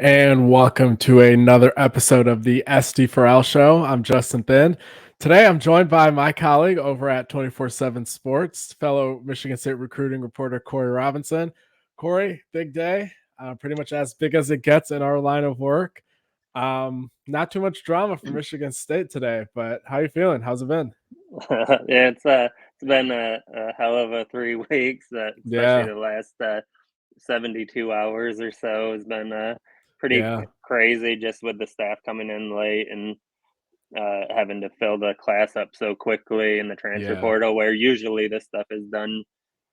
And welcome to another episode of the SD4L Show. I'm Justin Thin. Today, I'm joined by my colleague over at 24/7 Sports, fellow Michigan State recruiting reporter Corey Robinson. Corey, big day, pretty much as big as it gets in our line of work. Not too much drama for Michigan State today, but how you feeling? How's it been? Yeah, it's been a hell of a 3 weeks, especially Yeah, the last 72 hours or so has been pretty yeah, crazy just with the staff coming in late and having to fill the class up so quickly in the transfer yeah, portal, where usually this stuff is done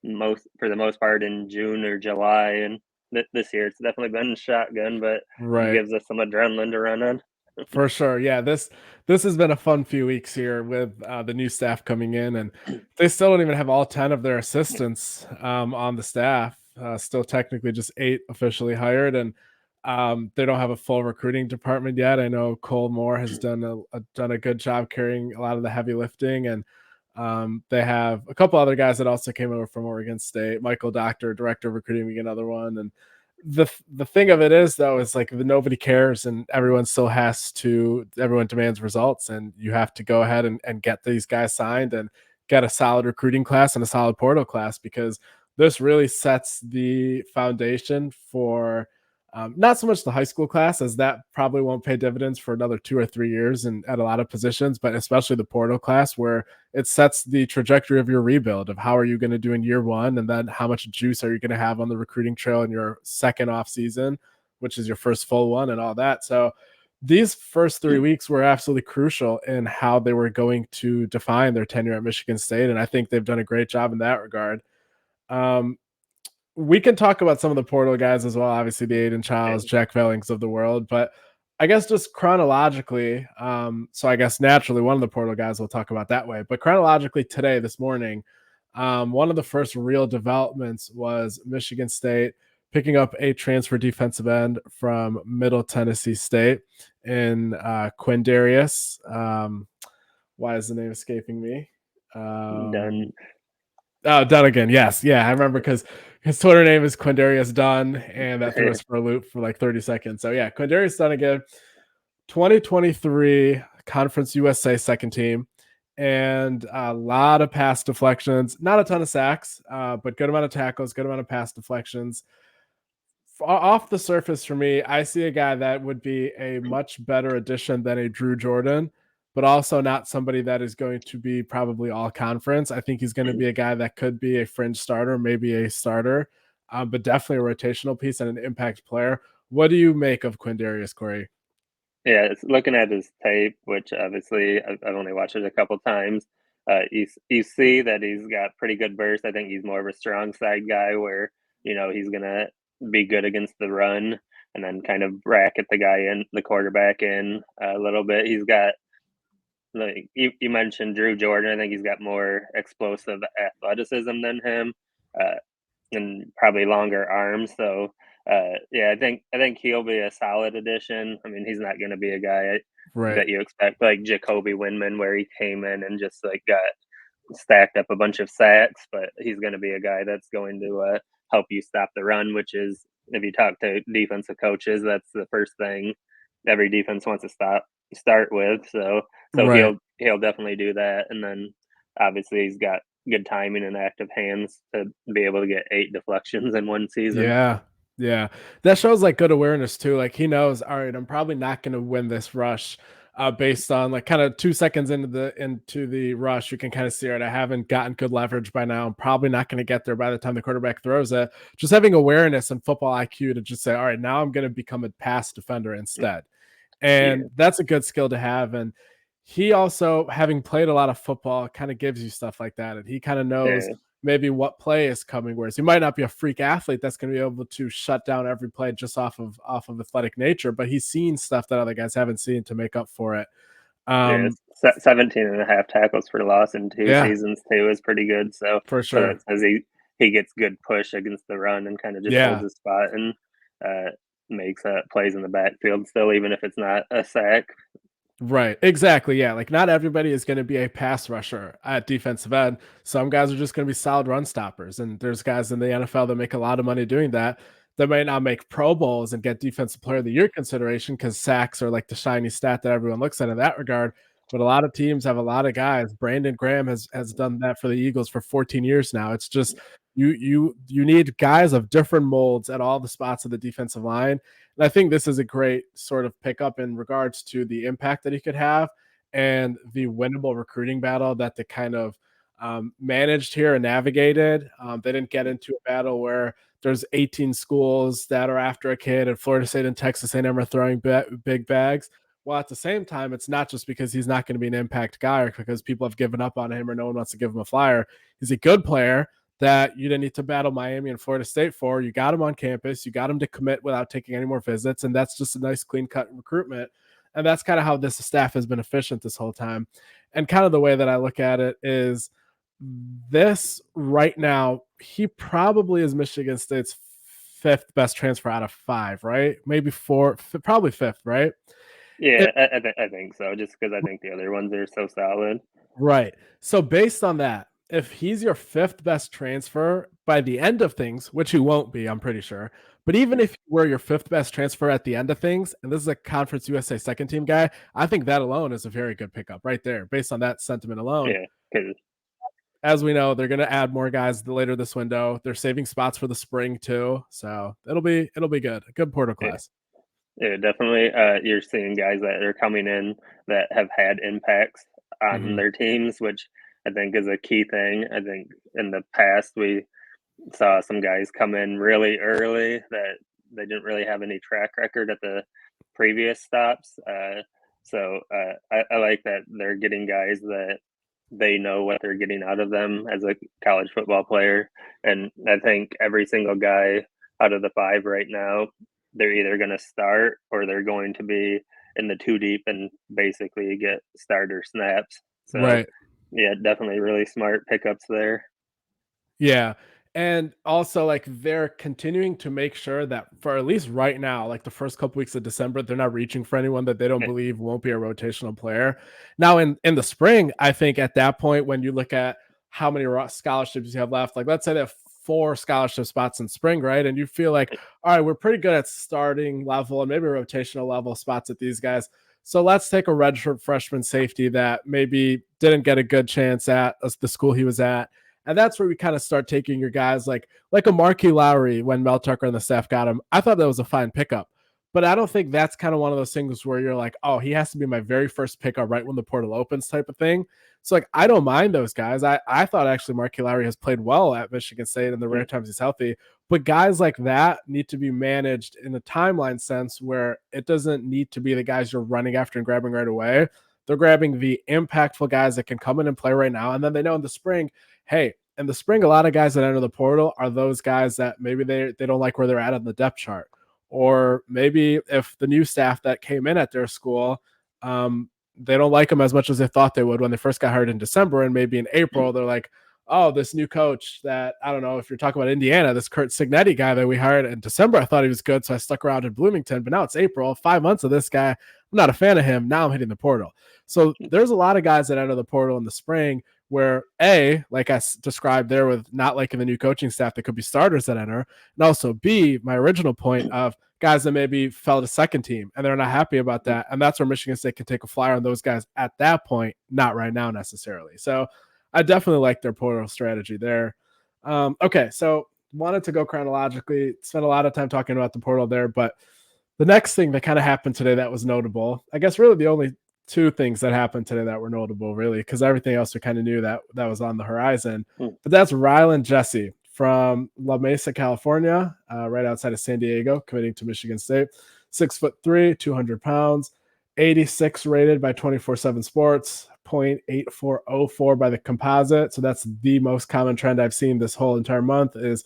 most for the most part in June or July. And this year it's definitely been shotgun, but it right. gives us some adrenaline to run on. For sure. Yeah, this has been a fun few weeks here with the new staff coming in, and they still don't even have all 10 of their assistants on the staff. Still technically just 8 officially hired, and they don't have a full recruiting department yet. I know Cole Moore has done a good job carrying a lot of the heavy lifting, and they have a couple other guys that also came over from Oregon State. Michael Doctor, director of recruiting, being another one, and the thing of it is though is like nobody cares and everyone demands results, and you have to go ahead and get these guys signed and get a solid recruiting class and a solid portal class, because this really sets the foundation for not so much the high school class, as that probably won't pay dividends for another 2 or 3 years and at a lot of positions, but especially the portal class, where it sets the trajectory of your rebuild of how are you going to do in year one, and then how much juice are you going to have on the recruiting trail in your second off season, which is your first full one, and all that. So these first 3 weeks were absolutely crucial in how they were going to define their tenure at Michigan State, and I think they've done a great job in that regard. Um, we can talk about some of the portal guys as well, obviously the Aiden Childs, Jack Vellings of the world, but I guess just chronologically, so I guess naturally one of the portal guys we'll talk about that way. But chronologically today, this morning, one of the first real developments was Michigan State picking up a transfer defensive end from Middle Tennessee State in Quindarius. Why is the name escaping me? Done. Oh, Dunnigan. Yes. Yeah. I remember because his Twitter name is Quindarius Dunn, and that threw us for a loop for like 30 seconds. So, yeah, Quindarius Dunnigan, 2023 Conference USA second team, and a lot of pass deflections. Not a ton of sacks, but good amount of tackles, good amount of pass deflections. Off the surface, for me, I see a guy that would be a much better addition than a Drew Jordan, but also not somebody that is going to be probably all conference. I think he's going to be a guy that could be a fringe starter, maybe a starter, but definitely a rotational piece and an impact player. What do you make of Quindarius, Corey? Yeah, it's looking at his tape, which obviously I've only watched it a couple times. You see that he's got pretty good burst. I think he's more of a strong side guy where, he's gonna be good against the run and then kind of bracket the quarterback in a little bit. He's got, like you mentioned, Drew Jordan. I think he's got more explosive athleticism than him, uh, and probably longer arms. So yeah, I think he'll be a solid addition. I mean, he's not going to be a guy Right. that you expect like Jacoby Windman, where he came in and just like got stacked up a bunch of sacks, but he's going to be a guy that's going to help you stop the run, which is, if you talk to defensive coaches, that's the first thing every defense wants to start with. So Right. he'll definitely do that, and then obviously he's got good timing and active hands to be able to get 8 deflections in one season. Yeah. Yeah. That shows like good awareness too. Like he knows, all right, I'm probably not going to win this rush based on like kind of 2 seconds into the rush. You can kind of see it. I haven't gotten good leverage by now. I'm probably not going to get there by the time the quarterback throws it. Just having awareness and football IQ to just say, all right, now I'm going to become a pass defender instead. Yeah, And that's a good skill to have. And he also, having played a lot of football, kind of gives you stuff like that. And he kind of knows yeah, maybe what play is coming. Whereas he might not be a freak athlete that's going to be able to shut down every play just off of athletic nature, but he's seen stuff that other guys haven't seen to make up for it. yeah. Um, 17 and a half tackles for loss in two yeah, seasons too is pretty good. for So sure. that says he gets good push against the run and kind of just holds Yeah. his spot and uh, makes plays in the backfield still, even if it's not a sack. Right. Exactly. Yeah. Like not everybody is going to be a pass rusher at defensive end. Some guys are just going to be solid run stoppers. And there's guys in the NFL that make a lot of money doing that. They might not make Pro Bowls and get Defensive Player of the Year consideration because sacks are like the shiny stat that everyone looks at in that regard. But a lot of teams have a lot of guys. Brandon Graham has done that for the Eagles for 14 years now. It's just you need guys of different molds at all the spots of the defensive line. And I think this is a great sort of pickup in regards to the impact that he could have and the winnable recruiting battle that they kind of managed here and navigated. They didn't get into a battle where there's 18 schools that are after a kid, and Florida State and Texas A&M are throwing big bags. Well, at the same time, it's not just because he's not going to be an impact guy or because people have given up on him or no one wants to give him a flyer. He's a good player that you didn't need to battle Miami and Florida State for. You got him on campus. You got him to commit without taking any more visits, and that's just a nice clean-cut recruitment. And that's kind of how this staff has been efficient this whole time. And kind of the way that I look at it is this right now, he probably is Michigan State's fifth best transfer out of five, right? Maybe four, probably fifth, right? Yeah, I think so. Just because I think the other ones are so solid. Right. So based on that, if he's your fifth best transfer by the end of things, which he won't be, I'm pretty sure. But even if you were your fifth best transfer at the end of things, and this is a Conference USA second team guy, I think that alone is a very good pickup right there, based on that sentiment alone. Yeah, because as we know, they're going to add more guys later this window. They're saving spots for the spring too, so it'll be good. A good portal class. Yeah, definitely. You're seeing guys that are coming in that have had impacts on their teams, which I think is a key thing. I think in the past we saw some guys come in really early that they didn't really have any track record at the previous stops. So I like that they're getting guys that they know what they're getting out of them as a college football player. And I think every single guy out of the five right now, they're either going to start or they're going to be in the two deep and basically get starter snaps. So, Right. yeah, definitely really smart pickups there. Yeah. And also, like, they're continuing to make sure that for at least right now, like the first couple weeks of December, they're not reaching for anyone that they don't believe won't be a rotational player. Now, in the spring, I think at that point, when you look at how many scholarships you have left, like let's say they have 4 scholarship spots in spring, right? And you feel like, all right, we're pretty good at starting level and maybe rotational level spots at these guys. So let's take a redshirt freshman safety that maybe didn't get a good chance at the school he was at. And that's where we kind of start taking your guys like a Marquis Lowry when Mel Tucker and the staff got him. I thought that was a fine pickup. But I don't think that's kind of one of those things where you're like, oh, he has to be my very first pickup right when the portal opens type of thing. So, like, I don't mind those guys. I thought actually Marquis Lowry has played well at Michigan State in the rare times he's healthy. But guys like that need to be managed in a timeline sense where it doesn't need to be the guys you're running after and grabbing right away. They're grabbing the impactful guys that can come in and play right now. And then they know in the spring, hey, in the spring, a lot of guys that enter the portal are those guys that maybe they don't like where they're at on the depth chart. Or maybe if the new staff that came in at their school, they don't like them as much as they thought they would when they first got hired in December. And maybe in April, they're like, oh, this new coach that, I don't know if you're talking about Indiana, this Kurt Signetti guy that we hired in December, I thought he was good. So I stuck around in Bloomington, but now it's April, 5 months of this guy. I'm not a fan of him. Now I'm hitting the portal. So there's a lot of guys that enter the portal in the spring where A, like I described there with not liking the new coaching staff, that could be starters that enter. And also B, my original point of guys that maybe fell to second team and they're not happy about that. And that's where Michigan State can take a flyer on those guys at that point, not right now necessarily. So I definitely like their portal strategy there. Okay, so wanted to go chronologically, spent a lot of time talking about the portal there, but the next thing that kind of happened today that was notable, I guess really the only 2 things that happened today that were notable, really, because everything else we kind of knew that was on the horizon. But that's Ryland Jesse from La Mesa, California, right outside of San Diego, committing to Michigan State. 6'3", 200 pounds, 86 rated by 24/7 Sports, 0.8404 by the composite. So that's the most common trend I've seen this whole entire month is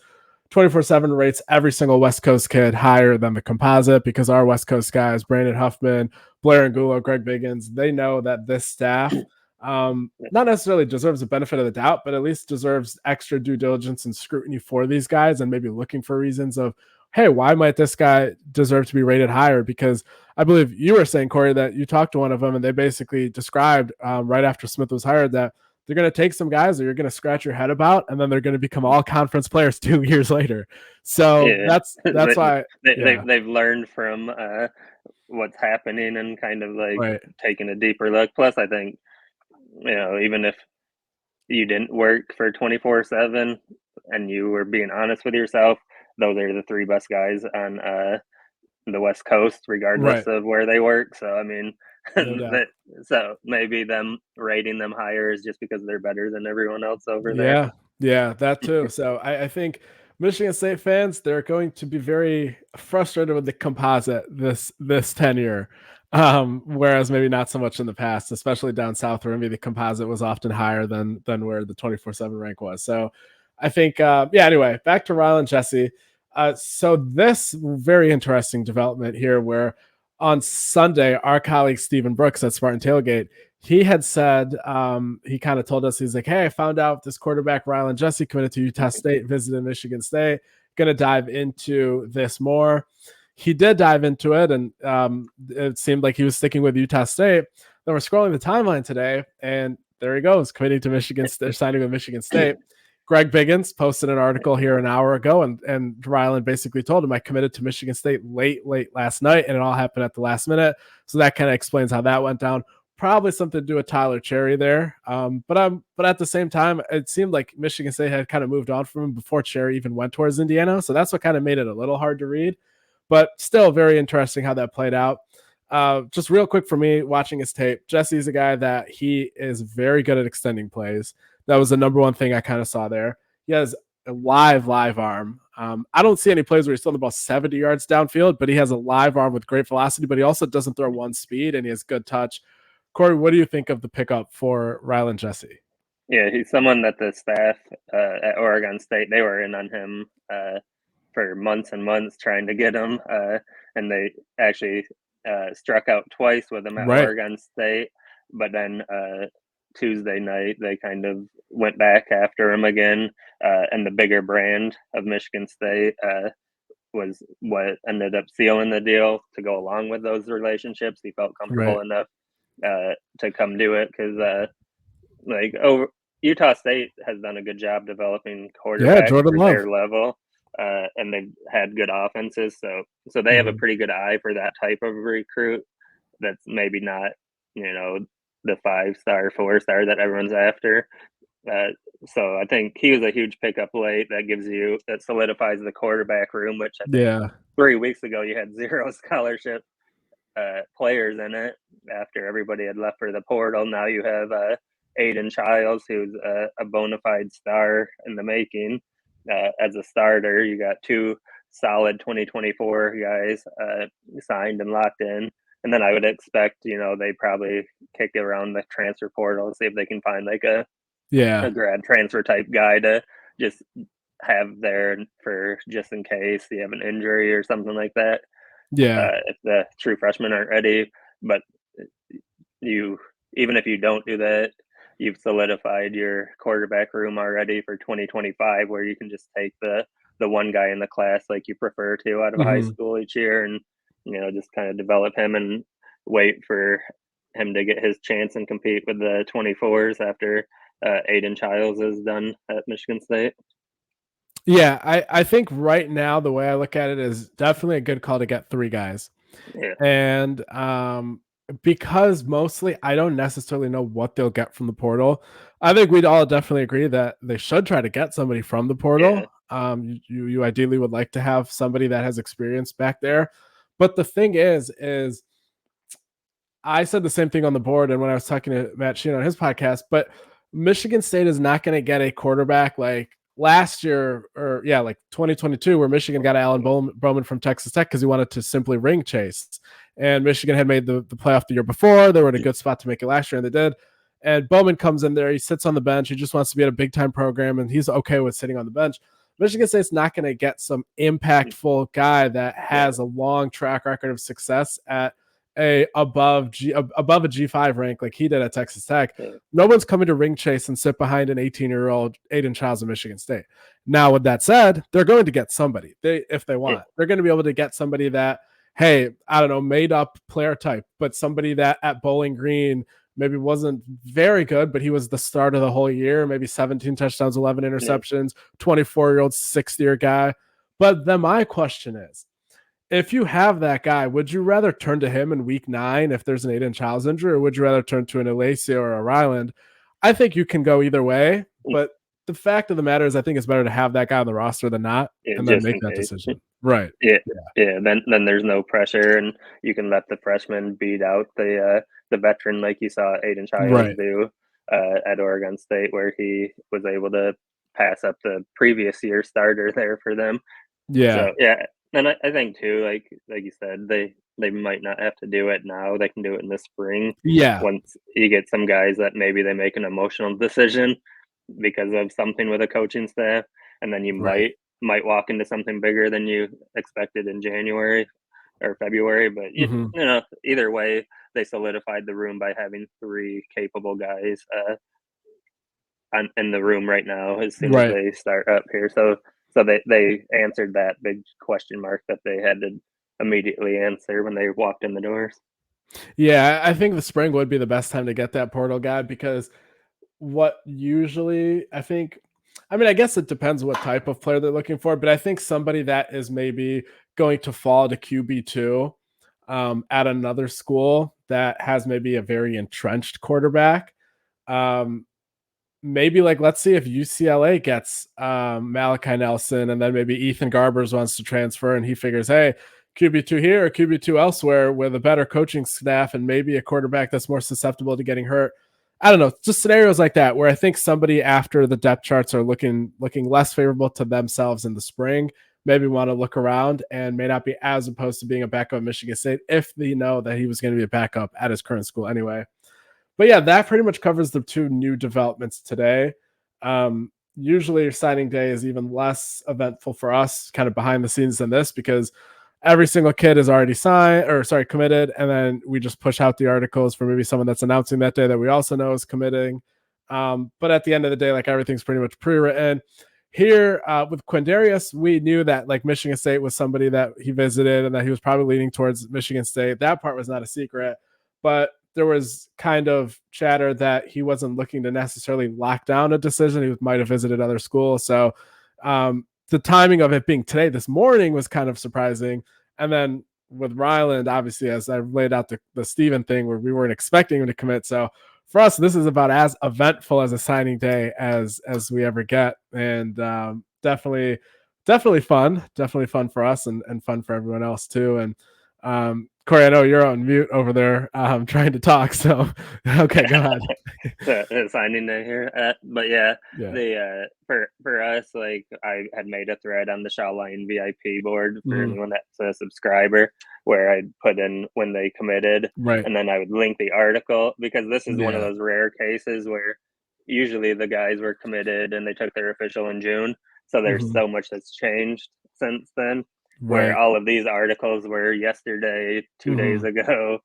24/7 rates every single West Coast kid higher than the composite because our West Coast guys, Brandon Huffman, Blair Angulo, Greg Biggins, they know that this staff not necessarily deserves the benefit of the doubt, but at least deserves extra due diligence and scrutiny for these guys and maybe looking for reasons of, hey, why might this guy deserve to be rated higher? Because I believe you were saying, Corey, that you talked to one of them and they basically described right after Smith was hired that they're going to take some guys that you're going to scratch your head about, and then they're going to become all conference players 2 years later. So Yeah, that's why, yeah, they've learned from what's happening and kind of like right, taking a deeper look. Plus, I think even if you didn't work for 24/7 and you were being honest with yourself, those are the three best guys on the West Coast, regardless right, of where they work. So I mean, no doubt. so maybe them rating them higher is just because they're better than everyone else over there. Yeah, yeah, that too. So I think Michigan State fans, they're going to be very frustrated with the composite this tenure. Whereas maybe not so much in the past, especially down south where maybe the composite was often higher than where the 24/7 rank was. So I think yeah, anyway, back to Rylan Jesse. So this very interesting development here where on Sunday, our colleague Stephen Brooks at Spartan Tailgate, he had said, he kind of told us, he's like, hey, I found out this quarterback, Rylan Jesse, committed to Utah State, visited Michigan State. Going to dive into this more. He did dive into it, and it seemed like he was sticking with Utah State. Then we're scrolling the timeline today, and there he goes, committing to Michigan State, signing with Michigan State. Greg Biggins posted an article here an hour ago, and Rylan basically told him, I committed to Michigan State late last night, and it all happened at the last minute. So that kind of explains how that went down. Probably something to do with Tyler Cherry there. But at the same time, it seemed like Michigan State had kind of moved on from him before Cherry even went towards Indiana. So that's what kind of made it a little hard to read. But still very interesting how that played out. Just real quick for me, watching his tape, Jesse's a guy that he is very good at extending plays. That was the number one thing I kind of saw there. He has a live arm. I don't see any plays where he's throwing the ball 70 yards downfield, but he has a live arm with great velocity, but he also doesn't throw one speed, and he has good touch. Corey, what do you think of the pickup for Rylan Jesse? Yeah, he's someone that the staff at Oregon State, they were in on him for months and months trying to get him, and they actually struck out twice with him at Right, Oregon State. But then Tuesday night, they kind of went back after him again, and the bigger brand of Michigan State was what ended up sealing the deal to go along with those relationships. He felt right. comfortable enough to come do it because like Utah State has done a good job developing Yeah, quarterbacks Jordan for Love. their level, and they've had good offenses. So they have a pretty good eye for that type of recruit. That's maybe not the 5-star, 4-star that everyone's after. So I think he was a huge pickup late. That solidifies the quarterback room, which I think Yeah, 3 weeks ago you had 0 scholarship players in it after everybody had left for the portal. Now you have Aiden Childs, who's a bona fide star in the making as a starter. You got 2 solid 2024 guys signed and locked in. And then I would expect, they probably kick around the transfer portal and see if they can find like a yeah, grad transfer type guy to just have there for just in case you have an injury or something like that. yeah, If the true freshmen aren't ready. But even if you don't do that, you've solidified your quarterback room already for 2025, where you can just take the one guy in the class like you prefer to out of high hmm school each year, and just kind of develop him and wait for him to get his chance and compete with the 24s after Aiden Childs is done at Michigan State. yeah. I think right now the way I look at it is definitely a good call to get 3 guys. Yeah, And because mostly I don't necessarily know what they'll get from the portal. I think we'd all definitely agree that they should try to get somebody from the yeah, portal. You ideally would like to have somebody that has experience back there. But the thing is I said the same thing on the board and when I was talking to Matt Sheen on his podcast, but Michigan State is not going to get a quarterback like last year or like 2022 where Michigan got Alan Bowman from Texas Tech because he wanted to simply ring chase. And Michigan had made the playoff the year before. They were in a good spot to make it last year, and they did. And Bowman comes in there. He sits on the bench. He just wants to be at a big-time program, and he's okay with sitting on the bench. Michigan State's not going to get some impactful guy that yeah, has a long track record of success at above a G5 rank like he did at Texas Tech. yeah, No one's coming to ring chase and sit behind an 18-year-old Aiden Childs of Michigan State. Now, with that said, they're going to get somebody if they yeah, want. They're going to be able to get somebody that, hey, I don't know, made up player type, but somebody that at Bowling Green maybe wasn't very good, but he was the start of the whole year, maybe 17 touchdowns, 11 Yeah. interceptions, 24-year-old, sixth-year guy. But then my question is, if you have that guy, would you rather turn to him in week 9 if there's an Aiden Childs injury, or would you rather turn to an Alacia or a Ryland? I think you can go either way, but the fact of the matter is I think it's better to have that guy on the roster than not, Yeah, and then just make in that case. decision. Right. Yeah, Yeah. yeah. Then there's no pressure, and you can let the freshman beat out the veteran, like you saw Aiden Childs Right. do at Oregon State, where he was able to pass up the previous year starter there for them. Yeah. So yeah, and I think too, like you said, they might not have to do it now. They can do it in the spring Yeah. once you get some guys that maybe they make an emotional decision because of something with a coaching staff, and then you Right. might walk into something bigger than you expected in January or February. But Mhm. you know, either way, they solidified the room by having three capable guys in the room right now as soon as Right. they start up here. So they answered that big question mark that they had to immediately answer when they walked in the doors. Yeah, I think the spring would be the best time to get that portal guy because what usually I mean, I guess it depends what type of player they're looking for, but I think somebody that is maybe going to fall to QB2 at another school that has maybe a very entrenched quarterback. Um, Maybe like let's see if UCLA gets Malachi Nelson, and then maybe Ethan Garbers wants to transfer and he figures, hey, QB2 here or QB2 elsewhere with a better coaching staff and maybe a quarterback that's more susceptible to getting hurt. I don't know, just scenarios like that where I think somebody after the depth charts are looking less favorable to themselves in the spring, maybe want to look around and may not be as opposed to being a backup at Michigan State if they know that he was going to be a backup at his current school anyway. But yeah, that pretty much covers the two new developments today. Usually signing day is even less eventful for us, kind of behind the scenes than this, because every single kid is already committed, and then we just push out the articles for maybe someone that's announcing that day that we also know is committing. But at the end of the day, like everything's pretty much pre-written. Here with Quindarius, we knew that like Michigan State was somebody that he visited and that he was probably leaning towards Michigan State. That part was not a secret, but there was kind of chatter that he wasn't looking to necessarily lock down a decision. He might have visited other schools. So the timing of it being today, this morning, was kind of surprising. And then with Ryland, obviously, as I laid out the Steven thing where we weren't expecting him to commit. So for us, this is about as eventful as a signing day as we ever get. And definitely fun for us and fun for everyone else too. And Corey, I know you're on mute over there trying to talk. So, okay, go ahead. The signing day here, but yeah, Yeah. the for us, like I had made a thread on the Shaw Line VIP board for Mhm. anyone that's a subscriber, where I'd put in when they committed, Right. and then I would link the article because this is one of Yeah. those rare cases where usually the guys were committed and they took their official in June, so there's Mhm. so much that's changed since then. Where Right. all of these articles were yesterday, 2 days Mhm. ago,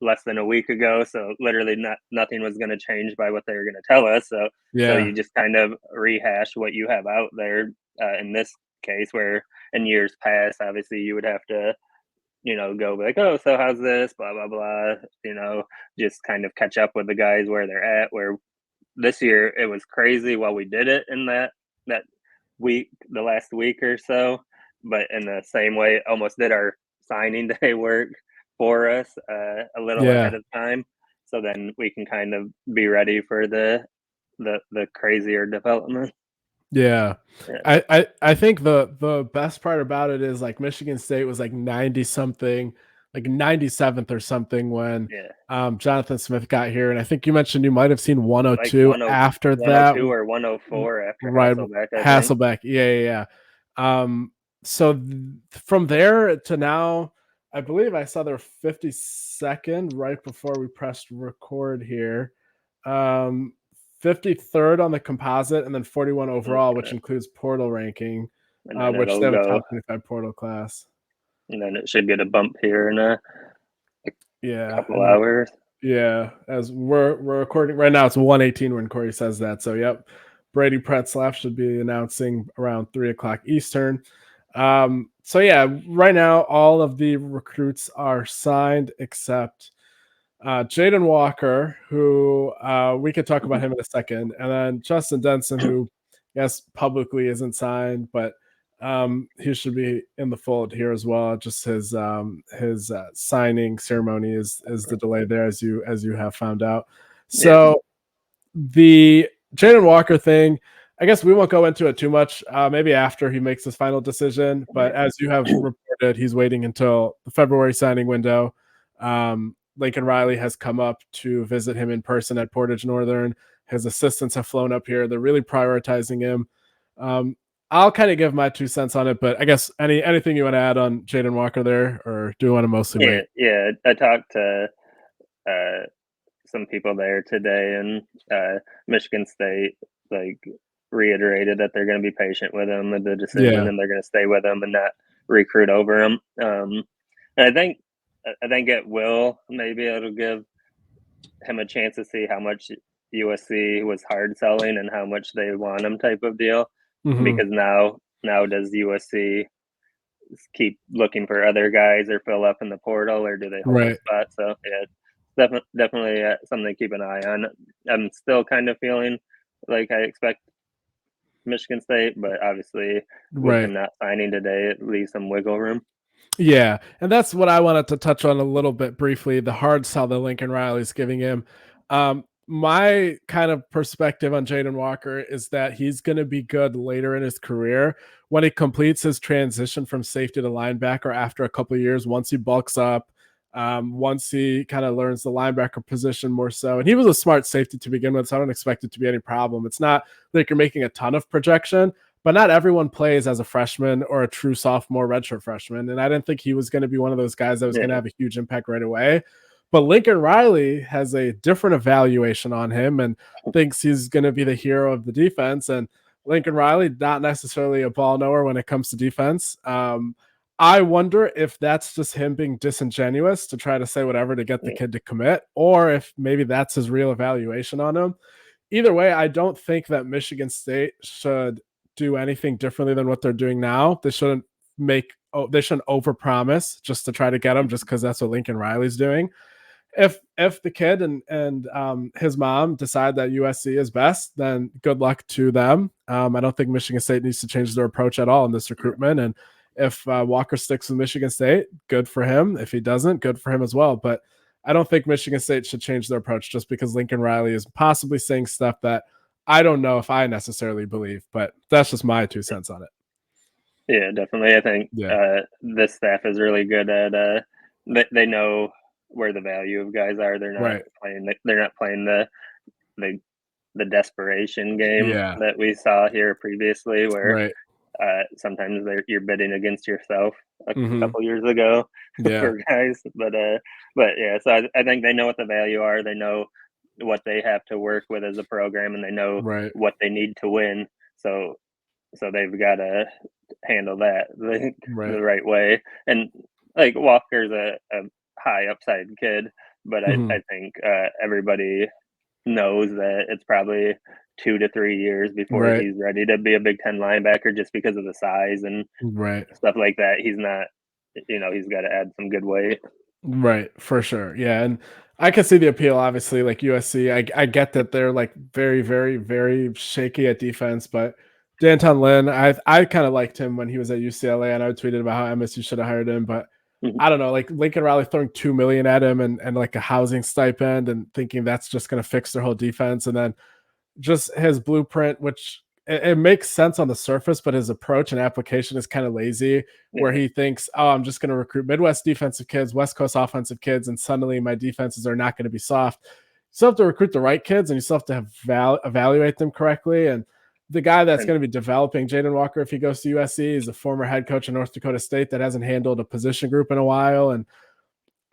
less than a week ago. So literally, nothing was going to change by what they were going to tell us. So Yeah. you just kind of rehash what you have out there. In this case, where in years past, obviously you would have to, go like, oh, so how's this, blah blah blah. Just kind of catch up with the guys where they're at. Where this year it was crazy while we did it in that week, the last week or so, but in the same way, almost did our signing day work for us a little Yeah. ahead of time, so then we can kind of be ready for the crazier development. Yeah. Yeah, I think the best part about it is like Michigan State was like 90 something, like 97th or something when yeah, Jonathan Smith got here. And I think you mentioned you might have seen like 102 after that. 102 or 104 after Right. Hasselbeck, I think. Hasselbeck. Yeah. So from there to now, I believe I saw their 52nd right before we pressed record here. Um, 53rd on the composite, and then 41 overall, which Okay. includes portal ranking, And then which it'll they have a go, top 25 portal class. and then it should get a bump here in a Yeah, couple and then hours. yeah, as we're recording right now, it's 1:18 when Corey says that. So yep, Brady Pretzlaff should be announcing around 3 o'clock Eastern. So yeah, right now all of the recruits are signed except Jaden Walker, who we could talk about him in a second, and then Justin Denson, who yes publicly isn't signed, but he should be in the fold here as well. Just his signing ceremony is the delay there, as you have found out. Yeah. So the Jaden Walker thing, I guess we won't go into it too much. Maybe after he makes his final decision. But Yeah. as you have reported, he's waiting until the February signing window. Lincoln Riley has come up to visit him in person at Portage Northern. His assistants have flown up here. They're really prioritizing him. Um, I'll kind of give my 2 cents on it, but I guess anything you want to add on Jaden Walker there, or do you want to mostly Yeah. wait? Yeah. I talked to uh, some people there today, and Michigan State like reiterated that they're going to be patient with him with the decision, Yeah. and they're going to stay with him and not recruit over him. And I think it will, maybe it'll give him a chance to see how much USC was hard selling and how much they want him, type of deal. Hmm. Because now does USC keep looking for other guys or fill up in the portal, or do they hold a Right. spot? So yeah, definitely something to keep an eye on. I'm still kind of feeling like I expect Michigan State, but obviously with Right. him not signing today, it leaves some wiggle room. Yeah, and that's what I wanted to touch on a little bit briefly, the hard sell that Lincoln Riley's giving him. My kind of perspective on Jaden Walker is that he's going to be good later in his career when he completes his transition from safety to linebacker after a couple of years, once he bulks up, once he kind of learns the linebacker position more so. And he was a smart safety to begin with, so I don't expect it to be any problem. It's not like you're making a ton of projection, but not everyone plays as a freshman or a true sophomore redshirt freshman. And I didn't think he was going to be one of those guys that was going to Yeah, have a huge impact right away. But Lincoln Riley has a different evaluation on him and thinks he's going to be the hero of the defense. And Lincoln Riley, not necessarily a ball knower when it comes to defense. I wonder if that's just him being disingenuous to try to say whatever to get the yeah, kid to commit, or if maybe that's his real evaluation on him. Either way, I don't think that Michigan State should do anything differently than what they're doing now. They shouldn't overpromise just to try to get him just because that's what Lincoln Riley's doing. If the kid and his mom decide that USC is best, then good luck to them. I don't think Michigan State needs to change their approach at all in this recruitment. And if Walker sticks with Michigan State, good for him. If he doesn't, good for him as well. But I don't think Michigan State should change their approach just because Lincoln Riley is possibly saying stuff that I don't know if I necessarily believe. But that's just my 2 cents on it. yeah, definitely. I think Yeah. this staff is really good at they know where the value of guys are. Right. They're not playing the the desperation game Yeah. that we saw here previously, where Right. sometimes you're bidding against yourself a Hmm. couple years ago Yeah. for guys. But yeah, so I think they know what the value are. They know what they have to work with as a program, and they know Right. what they need to win. So they've got to handle that Right. the right way. And like Walker's a high upside kid, but Hmm. I think everybody knows that it's probably 2 to 3 years before Right. he's ready to be a Big Ten linebacker, just because of the size and Right. stuff like that. He's not, he's got to add some good weight. Right, for sure. Yeah, and I can see the appeal. Obviously, like USC, I get that they're like very, very, very shaky at defense, but Danton Lynn, I kind of liked him when he was at UCLA, and I tweeted about how MSU should have hired him, but Mhm. I don't know, like Lincoln Riley throwing 2 million at him and like a housing stipend and thinking that's just going to fix their whole defense, and then just his blueprint, which it makes sense on the surface, but his approach and application is kind of lazy, where Yeah, he thinks, oh, I'm just going to recruit Midwest defensive kids, West Coast offensive kids, and suddenly my defenses are not going to be soft. You still have to recruit the right kids and you still have to evaluate them correctly. And the guy that's and going to be developing Jaden Walker, if he goes to USC, is a former head coach in North Dakota State that hasn't handled a position group in a while. And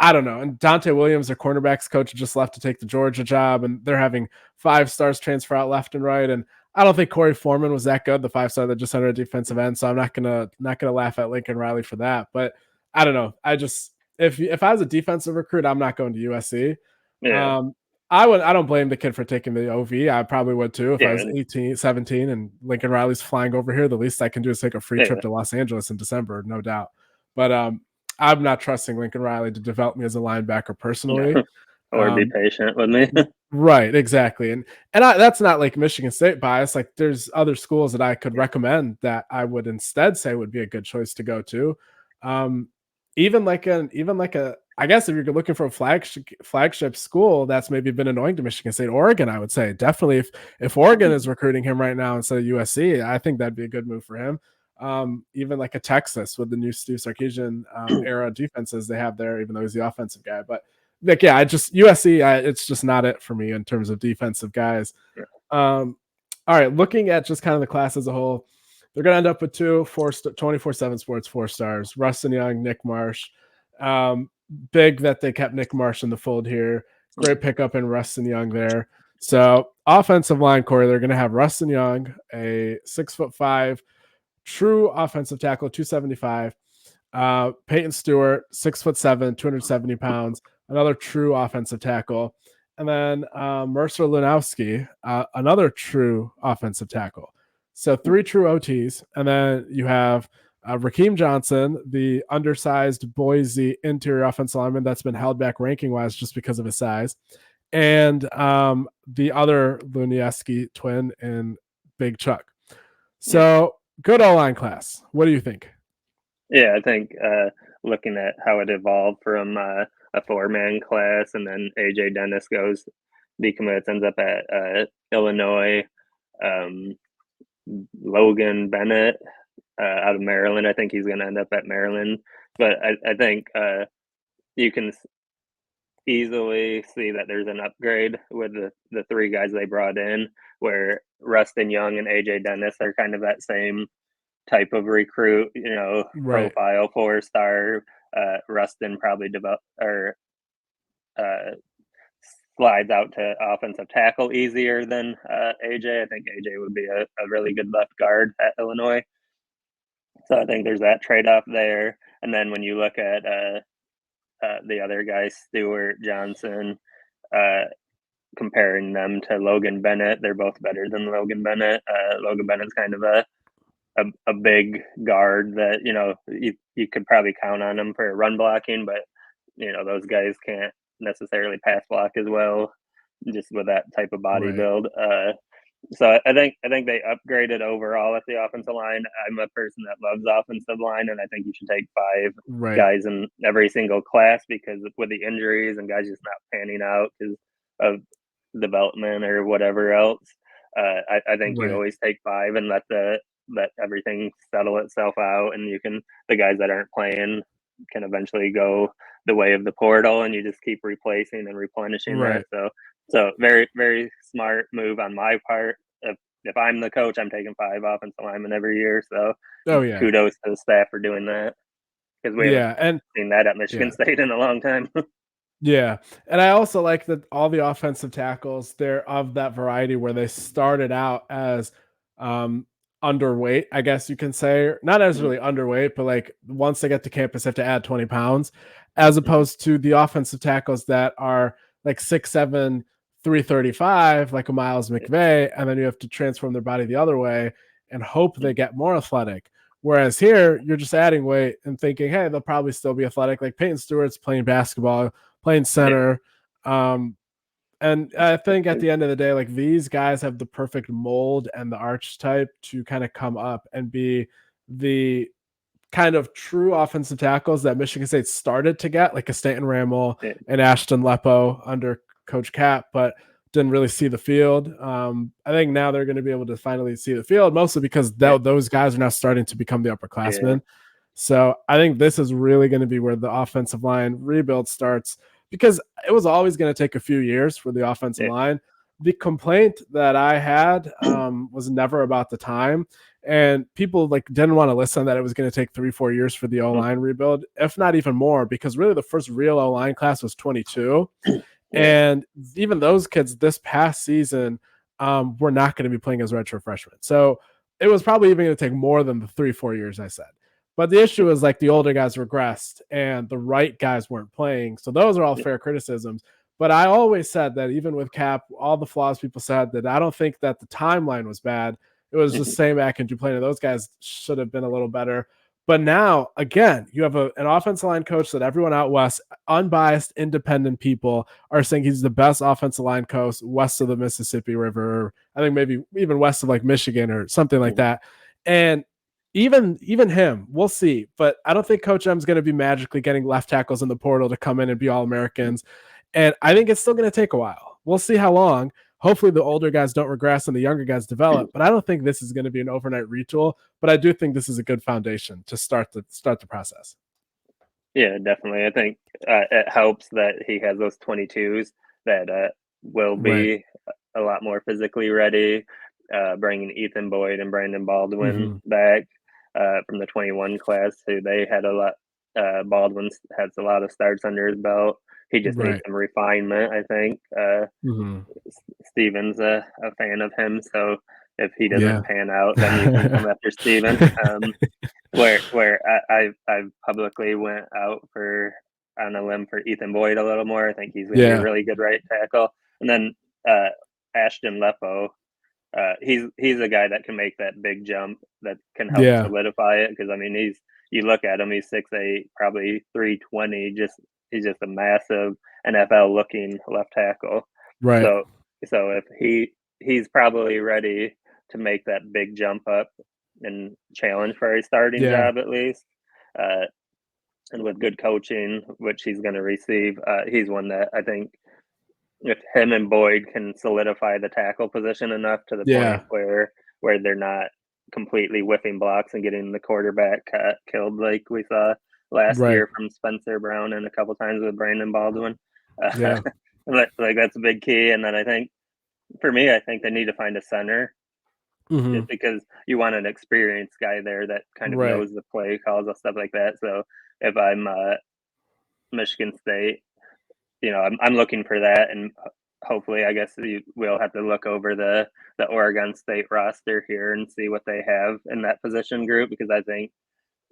I don't know. And Dante Williams, their cornerbacks coach, just left to take the Georgia job, and they're having 5 stars transfer out left and right. And I don't think Corey Foreman was that good, the 5 star that just entered a defensive end. So I'm not gonna laugh at Lincoln Riley for that. But I don't know. I just if I was a defensive recruit, I'm not going to USC. yeah, Um, I don't blame the kid for taking the OV. I probably would too if I was yeah, 18, 17 and Lincoln Riley's flying over here. The least I can do is take a free trip yeah, to Los Angeles in December, no doubt. But I'm not trusting Lincoln Riley to develop me as a linebacker personally. Or be patient with me. Right, exactly, and that's not like Michigan State bias. Like, there's other schools that I could recommend that I would instead say would be a good choice to go to. Um, even like a I guess if you're looking for a flagship school that's maybe been annoying to Michigan State, Oregon, I would say definitely if Oregon is recruiting him right now instead of USC, I think that'd be a good move for him. Even like a Texas with the new Steve Sarkisian era defenses they have there, even though he's the offensive guy, but like, yeah, I just USC, it's just not it for me in terms of defensive guys. All right, looking at just kind of the class as a whole, they're going to end up with 24/7 Sports 4 stars, Rustin Young, Nick Marsh. Big that they kept Nick Marsh in the fold here. Great pickup in Rustin Young there. So offensive line, Corey, they're going to have Rustin Young, a 6'5" true offensive tackle, 275. Peyton Stewart, 6'7", 270 pounds, another true offensive tackle. And then Mercer Lunowski, another true offensive tackle. So 3 true OTs. And then you have Raheem Johnson, the undersized Boise interior offensive lineman that's been held back ranking wise just because of his size. And the other Lunowski twin in Big Chuck. So good O-line class. What do you think? Yeah, I think looking at how it evolved from a 4-man class, and then AJ Dennis goes decommits, ends up at Illinois. Um, Logan Bennett out of Maryland. I think he's going to end up at Maryland, but I think you can easily see that there's an upgrade with the 3 guys they brought in, where Rustin Young and AJ Dennis are kind of that same type of recruit, Right. profile 4-star. Rustin probably develop or uh, slides out to offensive tackle easier than AJ. I think AJ would be a really good left guard at Illinois. So I think there's that trade off there. And then when you look at the other guys, Stewart, Johnson, uh, comparing them to Logan Bennett, they're both better than Logan Bennett. Logan Bennett's kind of a big guard that you could probably count on him for run blocking, but those guys can't necessarily pass block as well, just with that type of body Right. build. So I think they upgraded overall at the offensive line. I'm a person that loves offensive line, and I think you should take 5 Right. guys in every single class, because with the injuries and guys just not panning out because of development or whatever else, I think you Right. always take 5 and let everything settle itself out, and the guys that aren't playing can eventually go the way of the portal, and you just keep replacing and replenishing that. Right. So very, very smart move on my part. If I'm the coach, I'm taking 5 offensive linemen every year. So Oh yeah. kudos to the staff for doing that, because we haven't Yeah. And seen that at Michigan yeah. State in a long time. Yeah, and I also like that all the offensive tackles, they're of that variety where they started out as, um, underweight, I guess you can say, not as Mhm, really underweight, but, like, once they get to campus, they have to add 20 pounds, as mhm, opposed to the offensive tackles that are, like, 6'7", 335, like a Miles yeah, McVay, and then you have to transform their body the other way and hope mhm, they get more athletic. Whereas here, you're just adding weight and thinking, "Hey, they'll probably still be athletic." Like, Peyton Stewart's playing basketball, playing yeah, center. Um, and I think at yeah, the end of the day, like these guys have the perfect mold and the archetype to kind of come up and be the kind of true offensive tackles that Michigan State started to get, like a Stanton Ramel yeah, and Ashton Lepo under Coach Cap, but didn't really see the field. I think now they're going to be able to finally see the field, mostly because yeah, those guys are now starting to become the yeah, upperclassmen. So I think this is really going to be where the offensive line rebuild starts, because it was always going to take a few years for the offensive yeah, line. The complaint that I had was never about the time, and people like didn't want to listen that it was going to take 3-4 years for the O mhm, line rebuild, if not even more, because really the first real O line class was 22, yeah, and even those kids this past season were not going to be playing as redshirt freshmen. So it was probably even going to take more than the 3-4 years I said. But the issue is like the older guys regressed and the right guys weren't playing. So those are all yeah, fair criticisms. But I always said that even with Cap, all the flaws people said, that I don't think that the timeline was bad. It was just mhm, same back and Duplain. Those guys should have been a little better. But now, again, you have an offensive line coach that everyone out west, unbiased, independent people are saying he's the best offensive line coach west of the Mississippi River. I think maybe even west of like Michigan or something like that. And even him, we'll see. But I don't think Coach M's going to be magically getting left tackles in the portal to come in and be all Americans. And I think it's still going to take a while. We'll see how long. Hopefully the older guys don't regress and the younger guys develop, but I don't think this is going to be an overnight retool. But I do think this is a good foundation to start the process. Yeah, definitely. I think it helps that he has those 22s that will be a lot more physically ready. Bringing Ethan Boyd and Brandon Baldwin back from the 21 class, who they had a lot. Baldwin has a lot of starts under his belt. He just needs some refinement, I think. Steven's a fan of him, so if he doesn't pan out, then you can come after Steven. Where I publicly went out on a limb for Ethan Boyd a little more. I think he's going to be a really good right tackle. And then Ashton Lepo, he's a guy that can make that big jump that can help solidify it. Because I mean, you look at him, he's 6'8", probably 320. He's just a massive NFL looking left tackle. Right. So if he's probably ready to make that big jump up and challenge for a starting job at least. And with good coaching, which he's going to receive, he's one that I think if him and Boyd can solidify the tackle position enough to the point where they're not completely whiffing blocks and getting the quarterback killed like we saw last year from Spencer Brown and a couple times with Brandon Baldwin. Like that's a big key. And then I think for me, I think they need to find a center. Just because you want an experienced guy there that kind of knows the play calls and stuff like that. So if I'm Michigan State, I'm looking for that, and hopefully, I guess we'll have to look over the Oregon State roster here and see what they have in that position group, because I think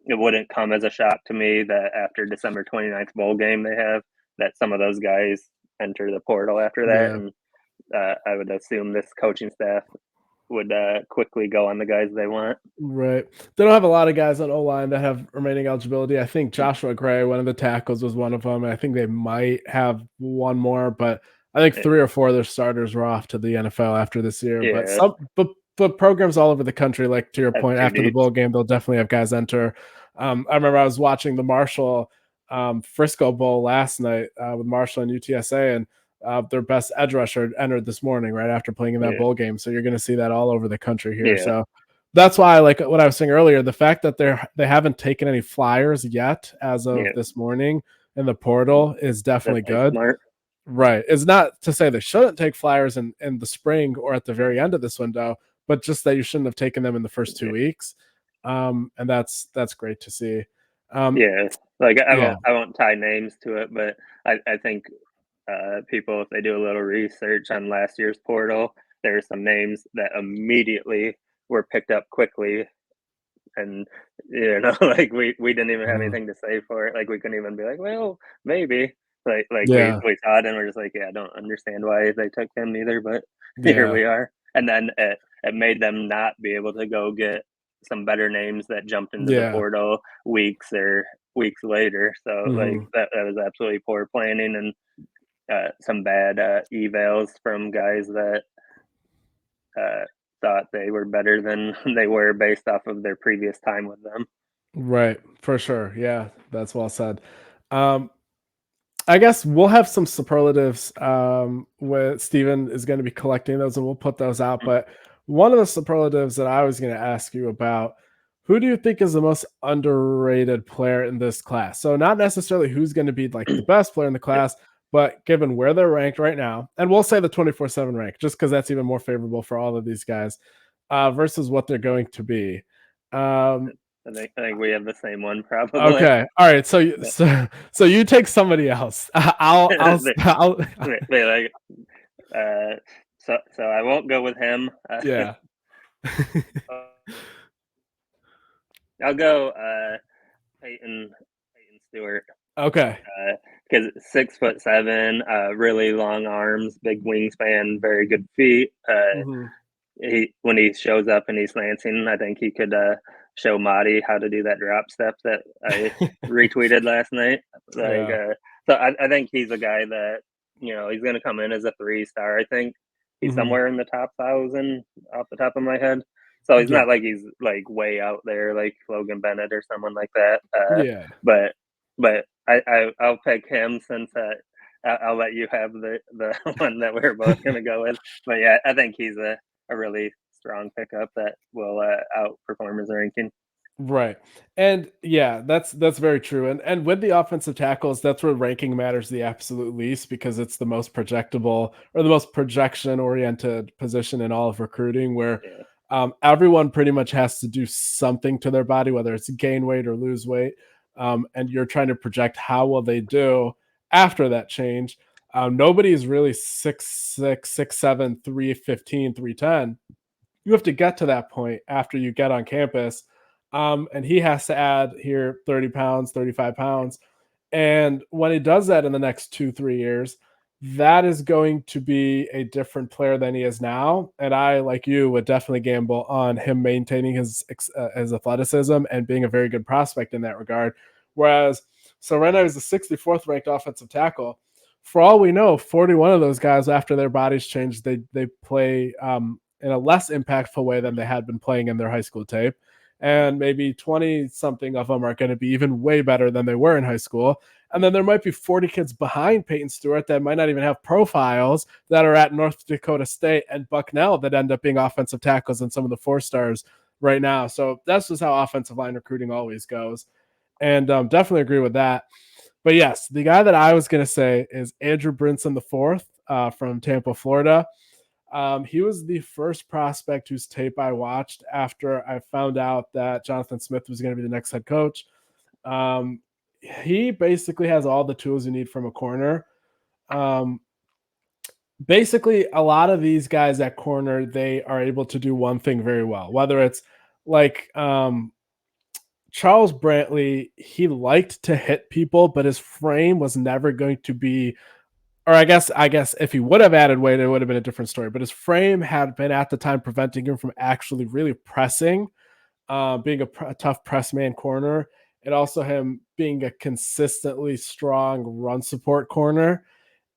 it wouldn't come as a shock to me that after December 29th bowl game they have that some of those guys enter the portal after that, and I would assume this coaching staff would quickly go on the guys they want. Right. They don't have a lot of guys on O-line that have remaining eligibility. I think Joshua Gray, one of the tackles, was one of them. And I think they might have one more, but I think 3 or 4 of their starters were off to the NFL after this year. But programs all over the country, like to your point, after the bowl game, they'll definitely have guys enter. I remember I was watching the Marshall Frisco Bowl last night with Marshall and UTSA, and their best edge rusher entered this morning right after playing in that bowl game. So you're going to see that all over the country here. So that's why, like what I was saying earlier, the fact that they haven't taken any flyers yet as of this morning in the portal is definitely good. Smart. Right. It's not to say they shouldn't take flyers in the spring or at the very end of this window, but just that you shouldn't have taken them in the first 2 weeks. And that's great to see. I won't tie names to it, but I think people, if they do a little research on last year's portal, there are some names that immediately were picked up quickly, and like we didn't even have anything to say for it. Like we couldn't even be like, well, maybe. We saw it and we're just like, I don't understand why they took him either, but here we are. And then it made them not be able to go get some better names that jumped into the portal weeks later. So like that was absolutely poor planning and some bad evals from guys that thought they were better than they were based off of their previous time with them. Right, for sure. Yeah, that's well said. I guess we'll have some superlatives where Steven is going to be collecting those, and we'll put those out. But one of the superlatives that I was going to ask you about, who do you think is the most underrated player in this class? So not necessarily who's going to be like the best player in the class, but given where they're ranked right now, and we'll say the 24/7 rank, just because that's even more favorable for all of these guys versus what they're going to be. I think we have the same one probably. Okay. All right. So you take somebody else. I'll like, so I won't go with him. Yeah. I'll go Peyton Stewart. Okay. Because 6'7", really long arms, big wingspan, very good feet. When he shows up in East Lansing, I think he could show Marty how to do that drop step that I retweeted last night. Like, Yeah. so I think he's a guy that, he's going to come in as a 3-star. I think he's Mhm. somewhere in the top 1,000 off the top of my head. So he's Yeah. not like he's like way out there like Logan Bennett or someone like that. Yeah. But I'll pick him since I'll let you have the one that we're both gonna go with. But yeah, I think he's a really strong pickup that will outperform his ranking. Right. And yeah, that's very true. And with the offensive tackles, that's where ranking matters the absolute least because it's the most projectable or the most projection oriented position in all of recruiting where Yeah. everyone pretty much has to do something to their body, whether it's gain weight or lose weight. And you're trying to project how will they do after that change. Nobody is really 6'6", 6'7", 315, 310. You have to get to that point after you get on campus. And he has to add here 30 pounds, 35 pounds. And when he does that in the next 2, 3 years, that is going to be a different player than he is now. And I, like you, would definitely gamble on him maintaining his athleticism and being a very good prospect in that regard. Whereas, so right now he's the 64th ranked offensive tackle. For all we know, 41 of those guys after their bodies changed, they play in a less impactful way than they had been playing in their high school tape. And maybe 20 something of them are going to be even way better than they were in high school. And then there might be 40 kids behind Peyton Stewart that might not even have profiles that are at North Dakota State and Bucknell that end up being offensive tackles and some of the 4 stars right now. So that's just how offensive line recruiting always goes. And definitely agree with that. But yes, the guy that I was going to say is Andrew Brinson IV from Tampa, Florida. He was the first prospect whose tape I watched after I found out that Jonathan Smith was going to be the next head coach. Um, he basically has all the tools you need from a corner. Um, Basically, a lot of these guys at corner, they are able to do one thing very well, whether it's like Charles Brantley, he liked to hit people, but his frame was never going to be, or I guess if he would have added weight, it would have been a different story. But his frame had been at the time preventing him from actually really pressing, being a tough press man corner, and also him being a consistently strong run support corner.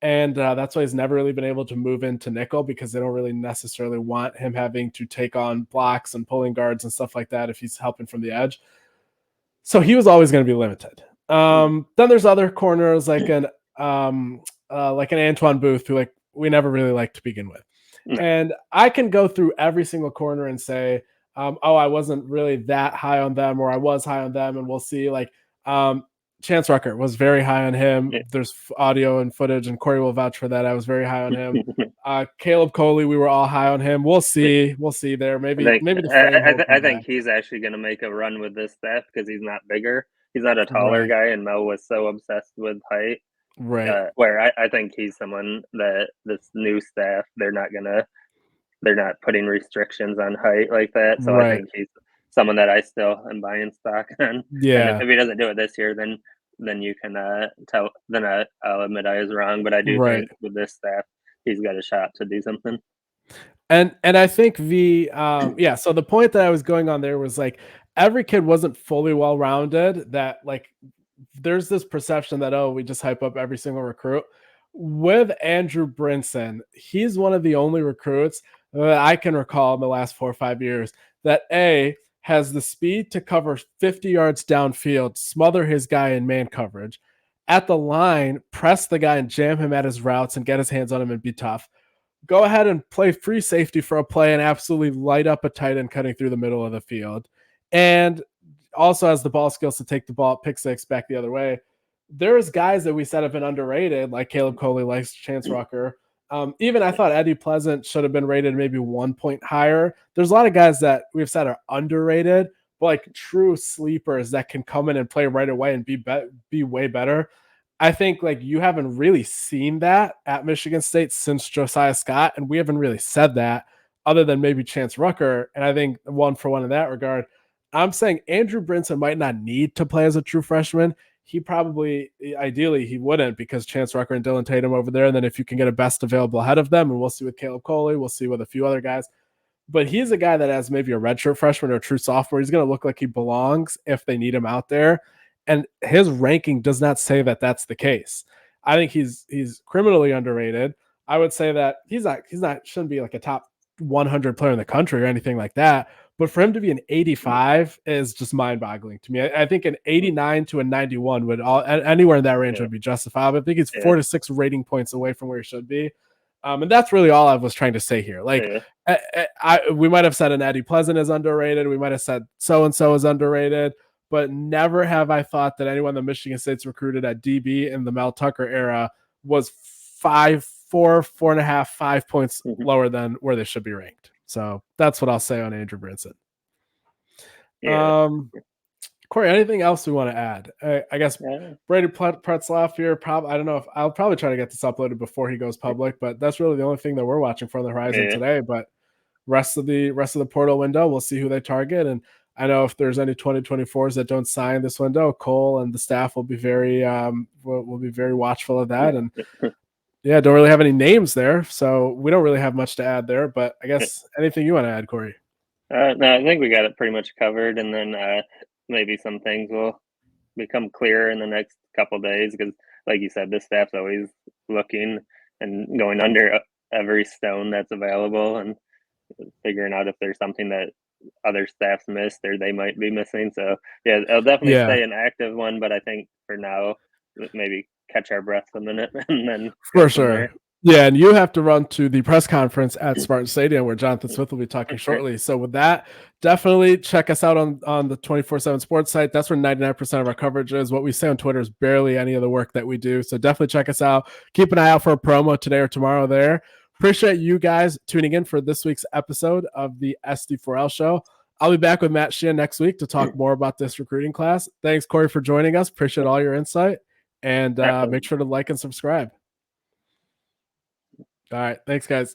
And that's why he's never really been able to move into nickel because they don't really necessarily want him having to take on blocks and pulling guards and stuff like that if he's helping from the edge. So he was always going to be limited. Then there's other corners like an Antoine Booth, who like we never really liked to begin with. And I can go through every single corner and say, oh, I wasn't really that high on them, or I was high on them, and we'll see. Like Chance Rucker was very high on him. Yeah. There's audio and footage, and Corey will vouch for that. I was very high on him. Caleb Coley, we were all high on him. We'll see. We'll see there. I Maybe think the frame holds I him think back. he's actually going to make a run with this staff because he's not bigger. He's not a taller Right. guy, and Mel was so obsessed with height. Right. Where I think he's someone that this new staff they're not putting restrictions on height like that. So I Right. think he's someone that I still am buying stock on. And Yeah. if he doesn't do it this year, then you can tell. Then I'll admit I was wrong. But I do Right. think with this staff, he's got a shot to do something. And I think the yeah, so the point that I was going on there was like every kid wasn't fully well rounded, that like there's this perception that, oh, we just hype up every single recruit. With Andrew Brinson, he's one of the only recruits that I can recall in the last 4 or 5 years that A, has the speed to cover 50 yards downfield, smother his guy in man coverage, at the line, press the guy and jam him at his routes and get his hands on him and be tough. Go ahead and play free safety for a play and absolutely light up a tight end cutting through the middle of the field. And also has the ball skills to take the ball, pick six back the other way. There's guys that we said have been underrated, like Caleb Coley, like Chance Rucker. Even I thought Eddie Pleasant should have been rated maybe 1 point higher. There's a lot of guys that we've said are underrated, but like true sleepers that can come in and play right away and be way better. I think like you haven't really seen that at Michigan State since Josiah Scott, and we haven't really said that other than maybe Chance Rucker. And I think one for one in that regard. I'm saying Andrew Brinson might not need to play as a true freshman. He probably, ideally, he wouldn't because Chance Rucker and Dylan Tatum over there. And then if you can get a best available ahead of them, and we'll see with Caleb Coley, we'll see with a few other guys. but he's a guy that has maybe a redshirt freshman or a true sophomore. He's going to look like he belongs if they need him out there. And his ranking does not say that that's the case. I think he's criminally underrated. I would say that he's not shouldn't be like a top 100 player in the country or anything like that. But for him to be an 85 is just mind-boggling to me. I think an 89 to a 91 would all anywhere in that range would be justifiable. I think he's 4 to 6 rating points away from where he should be. And that's really all I was trying to say here. Like, we might have said an Eddie Pleasant is underrated. We might have said so-and-so is underrated. But never have I thought that anyone that Michigan State's recruited at DB in the Mel Tucker era was 4.5 points lower than where they should be ranked. So that's what I'll say on Andrew Brinson. Corey, anything else we want to add? I guess Brady Pretzlaff here. I don't know if I'll probably try to get this uploaded before he goes public, but that's really the only thing that we're watching for on the horizon today. But rest of the portal window, we'll see who they target. And I know if there's any 2024s that don't sign this window, Cole and the staff will be very watchful of that. And don't really have any names there, so we don't really have much to add there. But I guess anything you want to add, Corey? No, I think we got it pretty much covered, and then maybe some things will become clearer in the next couple days because, like you said, this staff's always looking and going under every stone that's available and figuring out if there's something that other staffs missed or they might be missing. So yeah, it'll definitely stay an active one, but I think for now, maybe catch our breath a minute and then for sure. Yeah, and you have to run to the press conference at Spartan Stadium where Jonathan Smith will be talking shortly. So with that, definitely check us out on the 24/7 Sports site. That's where 99% of our coverage is. What we say on Twitter is barely any of the work that we do. So definitely check us out. Keep an eye out for a promo today or tomorrow there. Appreciate you guys tuning in for this week's episode of the SD4L show. I'll be back with Matt Sheehan next week to talk more about this recruiting class. Thanks, Corey, for joining us. Appreciate all your insight. And make sure to like and subscribe. All right. Thanks, guys.